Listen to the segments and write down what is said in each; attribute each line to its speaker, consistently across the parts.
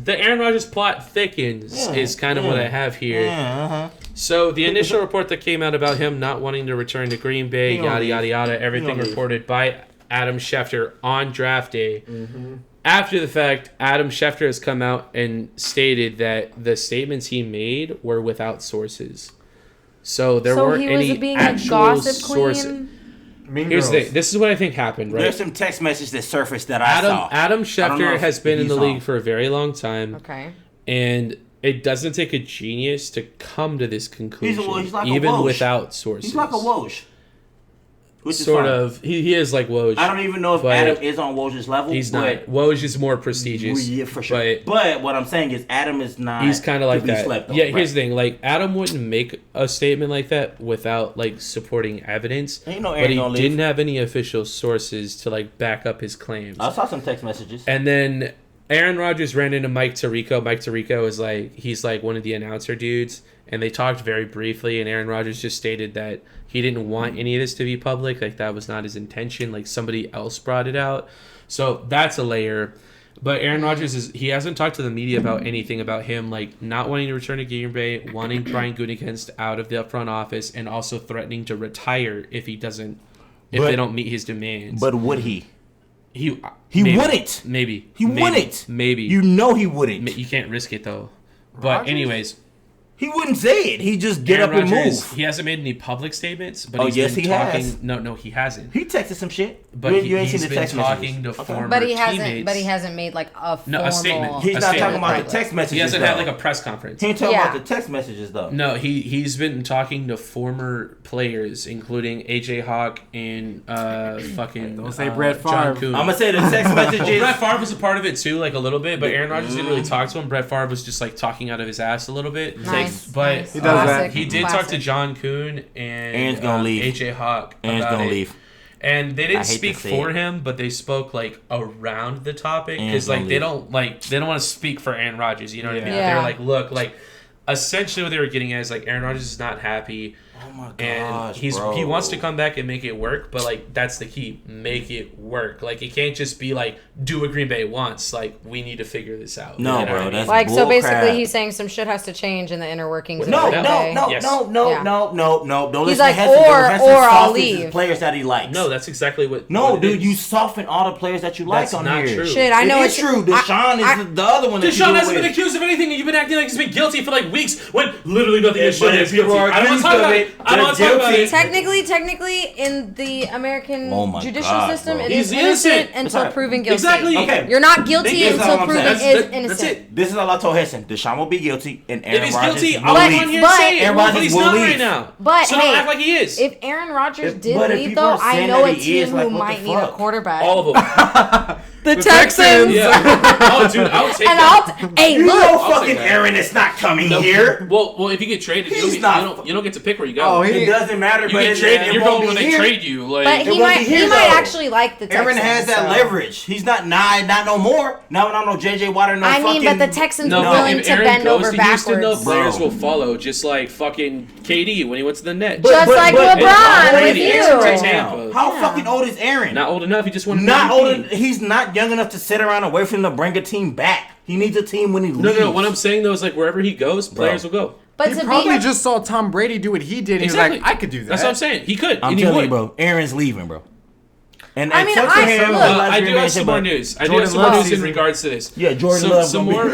Speaker 1: the Aaron Rodgers plot thickens is kind of what I have here. So the initial report that came out about him not wanting to return to Green Bay, yada, yada, yada, everything reported by Adam Schefter on draft day. After the fact, Adam Schefter has come out and stated that the statements he made were without sources. So there weren't any actual sources. Here's the thing. This is what I think happened, right?
Speaker 2: There's some text message that surfaced that I saw.
Speaker 1: Adam Schefter has been in the league for a very long time.
Speaker 3: Okay.
Speaker 1: And it doesn't take a genius to come to this conclusion,
Speaker 2: he's like
Speaker 1: even without sources.
Speaker 2: He's like a Woj.
Speaker 1: Sort of. He is like Woj.
Speaker 2: I don't even know if Adam is on Woj's level.
Speaker 1: He's not. Woj is more prestigious.
Speaker 2: Yeah, for sure. But what I'm saying is Adam is not.
Speaker 1: He's kind of like that. Yeah, here's the thing. Like, Adam wouldn't make a statement like that without, like, supporting evidence. But he didn't have any official sources to, like, back up his claims.
Speaker 2: I saw some text messages.
Speaker 1: And then Aaron Rodgers ran into Mike Tirico. Mike Tirico is, like, he's, like, one of the announcer dudes. And they talked very briefly, and Aaron Rodgers just stated that he didn't want any of this to be public. Like, that was not his intention. Like, somebody else brought it out. So that's a layer. But Aaron Rodgers, he hasn't talked to the media about anything about him, like, not wanting to return to Green Bay, wanting Brian Gutekunst out of the front office, and also threatening to retire if they don't meet his demands.
Speaker 2: But would he?
Speaker 1: He
Speaker 2: maybe, wouldn't.
Speaker 1: Maybe.
Speaker 2: He wouldn't.
Speaker 1: Maybe.
Speaker 2: You know he wouldn't.
Speaker 1: You can't risk it, though. But anyways...
Speaker 2: He wouldn't say it. He just get Aaron up and
Speaker 1: Rodgers,
Speaker 2: move.
Speaker 1: He hasn't made any public statements, but he's been talking. Has. No, he hasn't.
Speaker 2: He texted some shit.
Speaker 1: But he's been talking to former teammates.
Speaker 3: But he hasn't made like a formal...
Speaker 1: a statement.
Speaker 2: He's not talking about the text messages.
Speaker 1: He hasn't had like a press conference.
Speaker 2: He ain't talking about the text messages though.
Speaker 1: No, he's been talking to former players, including AJ Hawk and fucking.
Speaker 4: Don't say Brett Favre.
Speaker 1: John Kuhn.
Speaker 2: I'm gonna say the text messages.
Speaker 1: Brett Favre was a part of it too, like a little bit, but Aaron Rodgers didn't really talk to him. Brett Favre was just like talking out of his ass a little bit.
Speaker 3: Nice.
Speaker 1: But he did talk to John Kuhn and AJ Hawk.
Speaker 2: Aaron's gonna leave.
Speaker 1: And they didn't speak for him, but they spoke like around the topic because like they don't want to speak for Aaron Rodgers. You know what I mean?
Speaker 3: Yeah.
Speaker 1: They're like, look, like essentially what they were getting at is like Aaron Rodgers is not happy.
Speaker 2: Oh my
Speaker 1: gosh, and he wants to come back and make it work, but like that's the key, make it work. Like it can't just be like do what Green Bay wants. Like we need to figure this out.
Speaker 2: No,
Speaker 1: you know
Speaker 2: bro,
Speaker 1: that's
Speaker 3: like so basically
Speaker 2: crap.
Speaker 3: he's saying some shit has to change in the inner workings.
Speaker 2: No.
Speaker 3: Don't
Speaker 2: He's
Speaker 3: like I'll leave.
Speaker 2: Players that he likes.
Speaker 1: No, that's exactly what.
Speaker 2: No,
Speaker 1: what
Speaker 2: dude, you soften all the players that you like
Speaker 1: that's
Speaker 2: on
Speaker 1: not
Speaker 2: here.
Speaker 1: True.
Speaker 3: Shit, I know
Speaker 2: it's true. Deshaun is the other one.
Speaker 1: Deshaun hasn't been accused of anything, and you've been acting like he's been guilty for like weeks when literally nothing is shown as guilty. I don't want to talk about it. I don't want to talk about it.
Speaker 3: Technically, in the American judicial system,
Speaker 2: bro.
Speaker 3: it is innocent until proven guilty.
Speaker 1: Exactly.
Speaker 2: Okay.
Speaker 3: You're not guilty until proven is innocent.
Speaker 1: That's it.
Speaker 2: This is all I told Heston. Deshaun will be guilty, and Aaron Rodgers
Speaker 1: guilty,
Speaker 2: will leave.
Speaker 1: I'm on here and say it. But he's not right now.
Speaker 3: But
Speaker 1: so don't act like he is.
Speaker 3: If Aaron Rodgers did leave, though, I know a team who might need a quarterback.
Speaker 1: All of them.
Speaker 3: The Texans.
Speaker 1: Yeah. Oh, dude, I'll take that.
Speaker 3: Hey,
Speaker 2: you
Speaker 3: look.
Speaker 2: know fucking Aaron is not coming here.
Speaker 1: Well, if you get traded, you don't get to pick where you go.
Speaker 2: Oh, it doesn't matter.
Speaker 1: You get traded, you're going when they trade you. Like,
Speaker 3: but he might actually like the Texans.
Speaker 2: Aaron has that leverage. He's not no more. Not no JJ Watt. No,
Speaker 3: I mean, but the Texans are willing to bend over backwards.
Speaker 1: Houston, though, players will follow, just like fucking KD when he went to the Nets.
Speaker 3: Just like LeBron with you.
Speaker 2: How fucking old is Aaron?
Speaker 1: Not old enough. He just wanted.
Speaker 2: Not old. He's not young enough to sit around and wait for him to bring a team back. He needs a team when he leaves.
Speaker 1: No. What I'm saying though is like wherever he goes, players will go.
Speaker 3: But
Speaker 4: he probably just saw Tom Brady do what he did. And
Speaker 1: exactly.
Speaker 4: He was like, I could do that.
Speaker 1: That's what I'm saying. He could.
Speaker 2: I'm telling you, bro. Aaron's leaving, bro. And
Speaker 3: I mean,
Speaker 1: I do have some more news. I do have some more news in regards to this.
Speaker 2: Yeah, Jordan Love.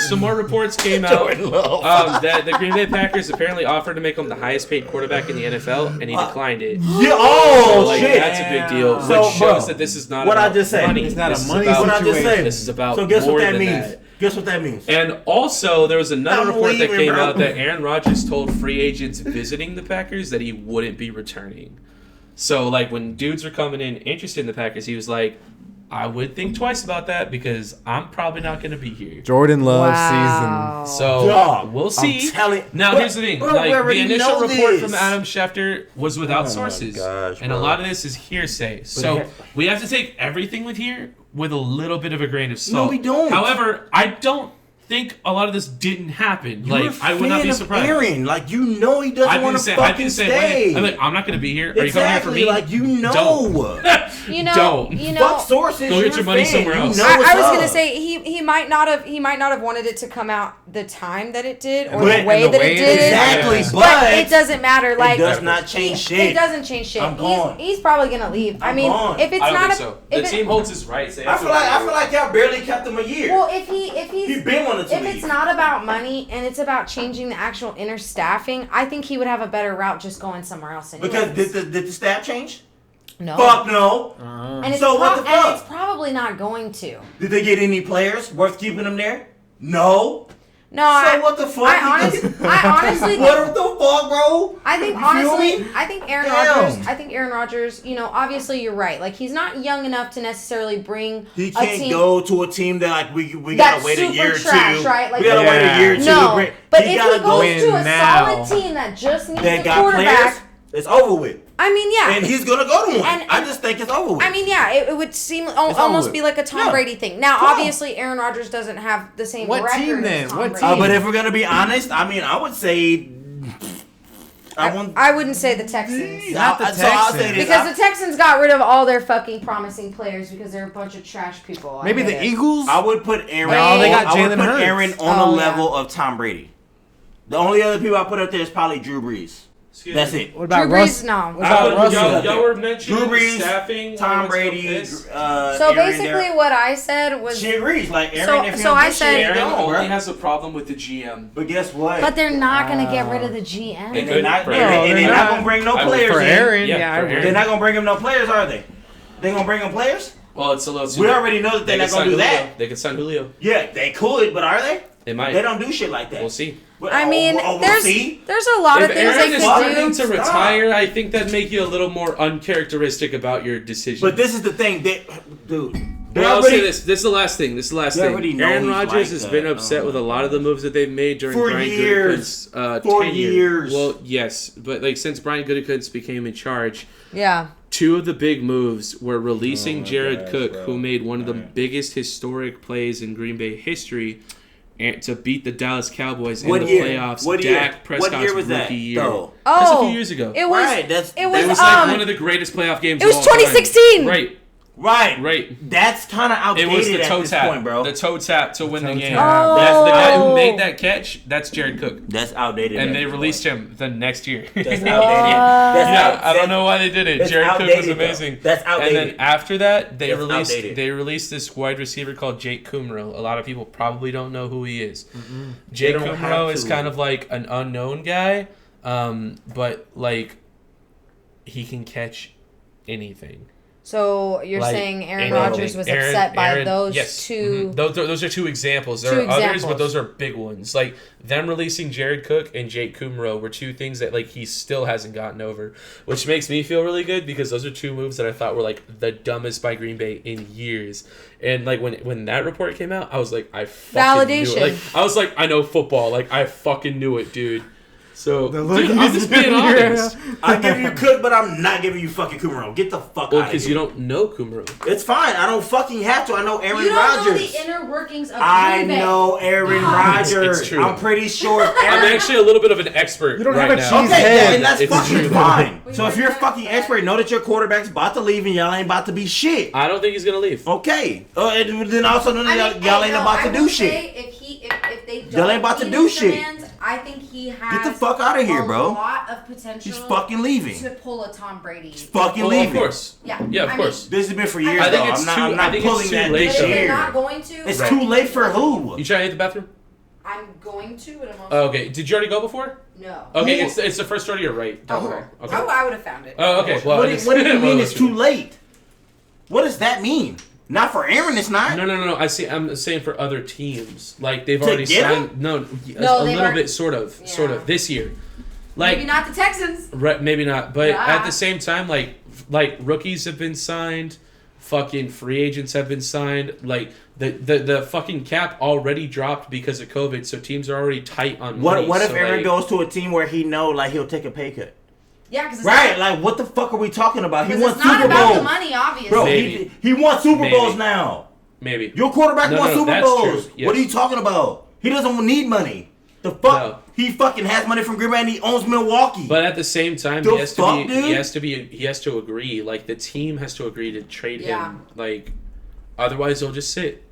Speaker 1: Some more reports came out that the Green Bay Packers apparently offered to make him the highest paid quarterback in the NFL, and he declined it.
Speaker 2: Yeah,
Speaker 1: shit! That's a big deal, which shows that this is not
Speaker 2: what
Speaker 1: about
Speaker 2: I just said.
Speaker 1: money.
Speaker 4: It's not
Speaker 1: this
Speaker 4: a money
Speaker 1: situation.
Speaker 2: What I just said.
Speaker 1: This is about
Speaker 2: so guess
Speaker 1: more
Speaker 2: what that
Speaker 1: than
Speaker 2: means.
Speaker 1: that.
Speaker 2: Guess what that means.
Speaker 1: And also, there was another report that came
Speaker 2: bro.
Speaker 1: out that Aaron Rodgers told free agents visiting the Packers that he wouldn't be returning. So, like, when dudes were coming in interested in the Packers, he was like, I would think twice about that because I'm probably not going to be here.
Speaker 4: Jordan Love season.
Speaker 1: So, we'll see. Now, here's the thing.
Speaker 2: Bro,
Speaker 1: like, the initial report
Speaker 2: this.
Speaker 1: from Adam Schefter was without sources. And a lot of this is hearsay. So, we have to take everything with a little bit of a grain of salt.
Speaker 2: No, we don't.
Speaker 1: However, I don't think a lot of this didn't happen.
Speaker 2: You're
Speaker 1: Like, I would not be surprised.
Speaker 2: Aaron, like he doesn't want to fucking stay.
Speaker 1: I'm like, I'm not going to be here. Are you coming here for me?
Speaker 2: Like Don't.
Speaker 3: Don't.
Speaker 2: Fuck sources.
Speaker 1: Go get your money somewhere else.
Speaker 3: I was gonna say he might not have wanted it to come out the time that it did or the way that it did.
Speaker 2: Exactly,
Speaker 3: but it doesn't matter. Like
Speaker 2: it does not change shit.
Speaker 3: It doesn't change shit.
Speaker 2: I'm gone.
Speaker 3: He's probably gonna leave. I mean, if it's
Speaker 1: I don't
Speaker 3: not
Speaker 1: think so. The team holds his rights.
Speaker 2: I feel like y'all barely kept him a year.
Speaker 3: Well, if he's
Speaker 2: been wanting to leave.
Speaker 3: It's not about money and it's about changing the actual inner staffing, I think he would have a better route just going somewhere else. Anyways.
Speaker 2: Because did the staff change?
Speaker 3: No.
Speaker 2: Fuck no.
Speaker 3: And
Speaker 2: so what the fuck?
Speaker 3: And it's probably not going to.
Speaker 2: Did they get any players worth keeping them there? No.
Speaker 3: No.
Speaker 2: So what the fuck?
Speaker 3: I honestly
Speaker 2: what the fuck, bro?
Speaker 3: I think Aaron Rodgers, you know, obviously you're right. Like he's not young enough to necessarily bring
Speaker 2: he can't go to a team that like we gotta wait a year or two.
Speaker 3: Right? Like,
Speaker 2: we gotta wait a year or two.
Speaker 3: No, but if he goes to a
Speaker 4: now.
Speaker 3: solid team that just needs
Speaker 2: that
Speaker 3: a
Speaker 2: got
Speaker 3: quarterback,
Speaker 2: players, it's over with.
Speaker 3: I mean, yeah.
Speaker 2: And he's gonna go to one.
Speaker 3: And
Speaker 2: I just think it's over with.
Speaker 3: I mean, yeah, it would seem almost be like a Tom Brady thing. Now, obviously, Aaron Rodgers doesn't have the same record
Speaker 4: team then?
Speaker 3: as Tom
Speaker 4: What
Speaker 3: Brady.
Speaker 4: team?
Speaker 2: But if we're gonna be honest, I mean, I would say
Speaker 3: I wouldn't say the Texans.
Speaker 4: Not the
Speaker 2: So I'll say
Speaker 4: Texans.
Speaker 2: this.
Speaker 3: Because the Texans got rid of all their fucking promising players because they're a bunch of trash people.
Speaker 4: Maybe the Eagles?
Speaker 2: I would put Aaron.
Speaker 3: No, they got
Speaker 2: I would
Speaker 4: Jalen
Speaker 2: put
Speaker 4: Hurts.
Speaker 2: Aaron on the level of Tom Brady. The only other people I put up there is probably Drew Brees. That's it.
Speaker 4: What about
Speaker 3: Drew
Speaker 4: Russ?
Speaker 3: Brees, no.
Speaker 4: What about Russell?
Speaker 1: Y'all were mentioning
Speaker 2: Drew Brees,
Speaker 1: staffing.
Speaker 2: Tom Brady.
Speaker 3: So
Speaker 2: Aaron
Speaker 3: basically,
Speaker 2: there.
Speaker 3: what I said was.
Speaker 2: She agrees. Like Aaron, if
Speaker 3: so
Speaker 2: you
Speaker 3: I
Speaker 2: don't do
Speaker 3: said-
Speaker 2: shit,
Speaker 1: Aaron
Speaker 2: don't,
Speaker 1: only
Speaker 2: bro.
Speaker 1: has a problem with the GM.
Speaker 2: But guess what?
Speaker 3: But they're not going to get rid of the GM.
Speaker 2: And
Speaker 1: They
Speaker 2: they're not,
Speaker 1: for
Speaker 2: and
Speaker 1: Aaron.
Speaker 2: they're not gonna bring no players
Speaker 4: For
Speaker 2: in.
Speaker 4: Aaron,
Speaker 1: Yeah,
Speaker 4: I
Speaker 1: for
Speaker 4: would.
Speaker 1: Aaron.
Speaker 2: They're not gonna bring him no players, are they? They gonna bring him players?
Speaker 1: Well, it's a little too
Speaker 2: We
Speaker 1: late.
Speaker 2: already know that they're
Speaker 1: They
Speaker 2: not
Speaker 1: could
Speaker 2: gonna
Speaker 1: sign
Speaker 2: do
Speaker 1: Julio.
Speaker 2: that.
Speaker 1: They could sign Julio.
Speaker 2: Yeah, they could, but are they?
Speaker 1: They might.
Speaker 2: They don't do shit like that.
Speaker 1: We'll see.
Speaker 2: But,
Speaker 3: I mean,
Speaker 2: we'll
Speaker 3: there's
Speaker 2: see.
Speaker 3: a lot of
Speaker 1: If
Speaker 3: things
Speaker 1: Aaron
Speaker 3: they
Speaker 1: is
Speaker 3: could
Speaker 1: looking
Speaker 3: do.
Speaker 1: to retire, I think that'd make you a little more uncharacteristic about your decision.
Speaker 2: But this is the thing, dude.
Speaker 1: But I'll say this. This is the last thing. This is the last
Speaker 2: They already
Speaker 1: thing.
Speaker 2: know
Speaker 1: Aaron
Speaker 2: he's
Speaker 1: Rodgers
Speaker 2: like
Speaker 1: has
Speaker 2: that.
Speaker 1: been upset with a lot of the moves that they've made during
Speaker 2: For
Speaker 1: Brian
Speaker 2: years.
Speaker 1: Gutekunst's
Speaker 2: For
Speaker 1: tenure.
Speaker 2: years.
Speaker 1: Well, yes, but like since Brian Gutekunst became in charge,
Speaker 3: Yeah.
Speaker 1: two of the big moves were releasing Jared Cook,
Speaker 2: bro.
Speaker 1: who made one of the biggest historic plays in Green Bay history, and to beat the Dallas Cowboys in the playoffs.
Speaker 2: What year?
Speaker 1: Dak Prescott's
Speaker 2: What year was that?
Speaker 1: rookie year.
Speaker 2: Though?
Speaker 1: That's a few years ago.
Speaker 3: It was.
Speaker 2: Right, that's-
Speaker 3: it was.
Speaker 1: It was like one of the greatest playoff games.
Speaker 3: It was
Speaker 1: of all time.
Speaker 3: 2016.
Speaker 1: Right.
Speaker 2: Right. That's kind of
Speaker 1: It
Speaker 2: outdated
Speaker 1: was the
Speaker 2: at
Speaker 1: toe
Speaker 2: this
Speaker 1: tap,
Speaker 2: point, bro.
Speaker 1: the toe tap to win the game.
Speaker 4: tap.
Speaker 1: That's the guy who
Speaker 3: Oh.
Speaker 1: made that catch. That's Jared Cook,
Speaker 2: That's outdated.
Speaker 1: and
Speaker 2: at
Speaker 1: they
Speaker 2: this
Speaker 1: released
Speaker 2: point.
Speaker 1: him the next year.
Speaker 2: That's outdated.
Speaker 1: Yeah, I don't know why they did it.
Speaker 2: That's
Speaker 1: Jared Cook was
Speaker 2: outdated, though.
Speaker 1: amazing.
Speaker 2: That's outdated.
Speaker 1: And then after that,
Speaker 2: That's outdated.
Speaker 1: they released this wide receiver called Jake Kumro. A lot of people probably don't know who he is. Jake
Speaker 2: They don't have
Speaker 1: Kumro is
Speaker 2: to.
Speaker 1: kind of like an unknown guy, but like he can catch anything.
Speaker 3: So you're
Speaker 1: Like,
Speaker 3: saying Aaron
Speaker 1: anything.
Speaker 3: Rodgers was upset by those
Speaker 1: yes.
Speaker 3: two?
Speaker 1: Mhm. Those are two examples. There
Speaker 3: Two
Speaker 1: are others,
Speaker 3: examples.
Speaker 1: but those are big ones. Like them releasing Jared Cook and Jake Kumro were two things that like he still hasn't gotten over, which makes me feel really good because those are two moves that I thought were like the dumbest by Green Bay in years. And like when that report came out, I was like, I fucking knew
Speaker 3: Validation.
Speaker 1: it. Like I was like, I know football. Like I fucking knew it, dude. So
Speaker 4: look
Speaker 1: dude, I'm just being honest.
Speaker 2: I'm giving you Cook, but I'm not giving you fucking Kumaro. Get the fuck
Speaker 1: Well,
Speaker 2: out of
Speaker 1: because
Speaker 2: here.
Speaker 1: you don't know Kumro.
Speaker 2: It's fine. I don't fucking have to. I know Aaron
Speaker 3: You don't know
Speaker 2: Rodgers.
Speaker 3: the inner workings of
Speaker 2: I
Speaker 3: Green Bay.
Speaker 2: know Aaron Rodgers.
Speaker 1: It's true.
Speaker 2: I'm pretty sure
Speaker 1: I'm
Speaker 2: Aaron.
Speaker 1: actually a little bit of an expert.
Speaker 4: You don't
Speaker 1: right
Speaker 4: have a
Speaker 1: now.
Speaker 4: cheese
Speaker 2: Okay,
Speaker 4: head.
Speaker 2: then that's
Speaker 1: It's
Speaker 2: fucking
Speaker 1: true.
Speaker 2: fine. So if you're a fucking expert, know that your quarterback's about to leave and y'all ain't about to be shit.
Speaker 1: I don't think he's gonna leave.
Speaker 2: Okay. And then also know that y'all ain't about to do shit.
Speaker 3: If they don't
Speaker 2: Y'all ain't about to
Speaker 3: meet
Speaker 2: do
Speaker 3: his
Speaker 2: shit.
Speaker 3: demands, I think he has
Speaker 2: Get the fuck out of here, bro.
Speaker 3: a lot of potential
Speaker 2: He's fucking leaving.
Speaker 3: to pull a Tom Brady.
Speaker 2: He's fucking
Speaker 1: Well,
Speaker 2: leaving.
Speaker 1: of course.
Speaker 3: Yeah,
Speaker 1: Yeah, of
Speaker 3: I mean,
Speaker 1: course.
Speaker 2: This has been for years,
Speaker 1: I think
Speaker 2: though.
Speaker 1: it's
Speaker 2: I'm
Speaker 1: too- I
Speaker 2: not
Speaker 1: think it's
Speaker 2: pulling
Speaker 1: too
Speaker 2: that
Speaker 1: late,
Speaker 2: this
Speaker 3: But if they're
Speaker 2: year.
Speaker 3: not going to,
Speaker 2: It's
Speaker 1: Right.
Speaker 2: too late for who?
Speaker 1: You trying to hit the bathroom?
Speaker 3: I'm going to, but I'm also
Speaker 1: Oh, okay. Did you already go before?
Speaker 3: no.
Speaker 1: Okay,
Speaker 2: Who-
Speaker 1: it's the first door to your right. Down the hall. Okay.
Speaker 3: Oh, I would have found it.
Speaker 1: Oh, okay. Well,
Speaker 2: What
Speaker 1: I
Speaker 2: do
Speaker 1: guess-
Speaker 2: you
Speaker 1: well,
Speaker 2: mean
Speaker 1: that's
Speaker 2: it's too
Speaker 1: true.
Speaker 2: late? What does that mean? Not for Aaron, it's not.
Speaker 1: No. I'm saying for other teams. Like they've
Speaker 2: To
Speaker 1: already
Speaker 2: get
Speaker 1: signed.
Speaker 2: him?
Speaker 1: No,
Speaker 3: No,
Speaker 1: a
Speaker 3: they've
Speaker 1: little
Speaker 3: already-
Speaker 1: bit, sort of
Speaker 3: Yeah.
Speaker 1: this year. Like
Speaker 3: Maybe not the Texans.
Speaker 1: right, maybe not, but
Speaker 3: Yeah.
Speaker 1: at the same time, like rookies have been signed, fucking free agents have been signed. Like the fucking cap already dropped because of COVID, so teams are already tight on money.
Speaker 2: What if
Speaker 1: so,
Speaker 2: Aaron
Speaker 1: like,
Speaker 2: goes to a team where he know like he'll take a pay cut?
Speaker 3: Yeah, because
Speaker 2: Right, like what the fuck are we talking about? He wants
Speaker 3: it's not
Speaker 2: Super
Speaker 3: about the
Speaker 2: Bowls.
Speaker 3: money, obviously.
Speaker 2: Bro,
Speaker 1: Maybe.
Speaker 2: he wants Super
Speaker 1: Maybe.
Speaker 2: Bowls now.
Speaker 1: Maybe.
Speaker 2: Your quarterback
Speaker 1: No,
Speaker 2: wants
Speaker 1: no,
Speaker 2: Super
Speaker 1: that's
Speaker 2: Bowls.
Speaker 1: true, yes.
Speaker 2: What are you talking about? He doesn't need money. The fuck?
Speaker 1: No.
Speaker 2: He fucking has money from Green Bay and he owns Milwaukee.
Speaker 1: But at the same time,
Speaker 2: The
Speaker 1: he has
Speaker 2: fuck,
Speaker 1: to be.
Speaker 2: dude?
Speaker 1: He has to agree. Like the team has to agree to trade
Speaker 3: Yeah.
Speaker 1: him. Like, otherwise he'll just sit.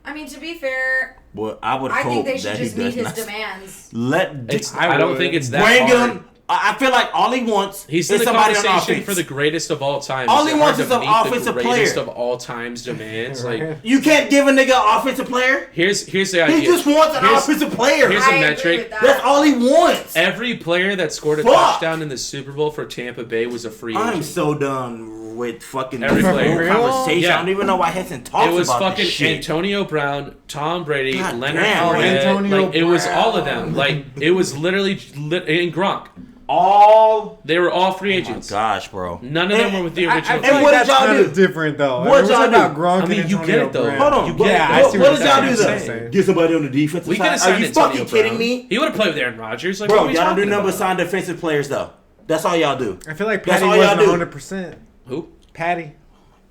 Speaker 3: I mean, to be fair,
Speaker 2: Well, I would
Speaker 3: I
Speaker 2: hope
Speaker 3: think they should
Speaker 2: that he
Speaker 3: just meet
Speaker 2: does
Speaker 3: his
Speaker 2: not.
Speaker 3: demands.
Speaker 1: I don't think it's that
Speaker 2: Bring
Speaker 1: hard.
Speaker 2: him. I feel like all he wants
Speaker 1: He's
Speaker 2: is
Speaker 1: in the
Speaker 2: somebody on
Speaker 1: conversation
Speaker 2: offense.
Speaker 1: for the greatest of all time.
Speaker 2: All
Speaker 1: Is
Speaker 2: he
Speaker 1: it
Speaker 2: wants
Speaker 1: hard
Speaker 2: is
Speaker 1: to
Speaker 2: an
Speaker 1: meet the
Speaker 2: offensive
Speaker 1: greatest
Speaker 2: player.
Speaker 1: of all time's demands. Like,
Speaker 2: You can't give a nigga an offensive player.
Speaker 1: here's the idea.
Speaker 2: He just wants an
Speaker 1: Here's-
Speaker 2: offensive player.
Speaker 1: here's
Speaker 3: I
Speaker 1: a
Speaker 3: agree
Speaker 1: metric.
Speaker 3: with that.
Speaker 2: That's all he wants.
Speaker 1: Every player that scored a
Speaker 2: Fuck.
Speaker 1: touchdown in the Super Bowl for Tampa Bay was a free agent.
Speaker 2: I'm so done with fucking
Speaker 1: Every
Speaker 2: this
Speaker 1: player.
Speaker 2: whole conversation.
Speaker 1: Yeah.
Speaker 2: I don't even know why Henson talks
Speaker 1: It was
Speaker 2: about
Speaker 1: fucking
Speaker 2: this shit.
Speaker 1: Antonio Brown, Tom Brady,
Speaker 2: God
Speaker 1: Leonard
Speaker 2: damn.
Speaker 1: Fournette.
Speaker 4: Antonio
Speaker 1: Like, it was
Speaker 4: Brown.
Speaker 1: all of them. Like, it was literally and Gronk.
Speaker 2: All.
Speaker 1: They were all free
Speaker 2: Oh my
Speaker 1: agents.
Speaker 2: gosh, bro.
Speaker 1: None of them were with the
Speaker 4: I
Speaker 1: original
Speaker 4: feel
Speaker 1: team.
Speaker 2: And
Speaker 4: like
Speaker 2: what did
Speaker 4: that's
Speaker 2: y'all
Speaker 4: kind
Speaker 2: do?
Speaker 4: of different, though.
Speaker 2: What
Speaker 4: We're
Speaker 2: y'all
Speaker 4: talking
Speaker 2: do?
Speaker 4: about Gronk
Speaker 1: I mean,
Speaker 4: and
Speaker 1: you
Speaker 4: Antonio
Speaker 1: get it, though.
Speaker 4: Brown.
Speaker 2: Hold on.
Speaker 1: You get it,
Speaker 2: What,
Speaker 1: though.
Speaker 4: I see
Speaker 2: what
Speaker 4: what
Speaker 2: did y'all do
Speaker 4: you're
Speaker 2: though?
Speaker 4: saying.
Speaker 2: Get somebody on the defensive
Speaker 1: We could have
Speaker 2: side. Are
Speaker 1: signed
Speaker 2: you
Speaker 1: Antonio
Speaker 2: fucking
Speaker 1: Brown.
Speaker 2: kidding me?
Speaker 1: He would have played with Aaron Rodgers. Like,
Speaker 2: Bro,
Speaker 1: what are we
Speaker 2: y'all don't do
Speaker 1: talking
Speaker 2: nothing but
Speaker 1: about?
Speaker 2: sign defensive players though. That's all y'all do.
Speaker 4: I feel like
Speaker 2: That's
Speaker 4: Patty
Speaker 2: all y'all
Speaker 4: wasn't
Speaker 2: do.
Speaker 4: 100%.
Speaker 1: Who?
Speaker 4: Patty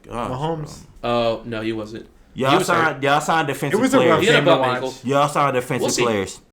Speaker 2: Gosh,
Speaker 4: Mahomes.
Speaker 1: Oh, no, he wasn't. He
Speaker 2: Y'all
Speaker 1: was hurt.
Speaker 2: signed defensive
Speaker 4: It was a rough
Speaker 2: players.
Speaker 1: He had a
Speaker 4: game to
Speaker 1: bum
Speaker 4: watch.
Speaker 1: ankle.
Speaker 2: Y'all signed defensive
Speaker 1: We'll see.
Speaker 2: players.